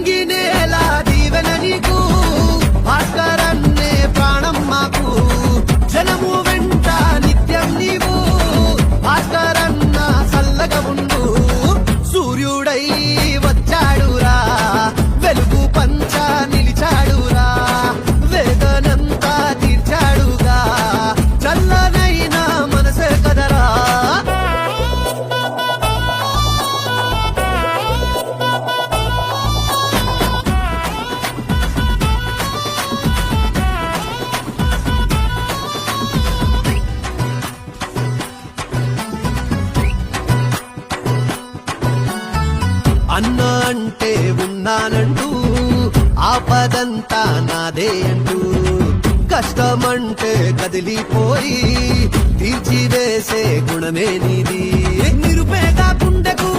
నింగినేలా దీవెన నీకు భాస్కరన్నే ప్రాణం మాకు జనము వెంట నిత్యం నీవు భాస్కరన్న చల్లగా ఉండు సూర్యుడై వచ్చాడురా వెలుగు పంచ నిలిచాడురా వేదనంతా తీర్చాడుగా చల్లనైన మనసే కదరా అన్న అంటే ఉన్నానంటూ ఆపదంతా నాదే అంటూ కష్టమంటే కదిలిపోయి తీర్చివేసే గుణమే నీది నిరుపేద గుండెకు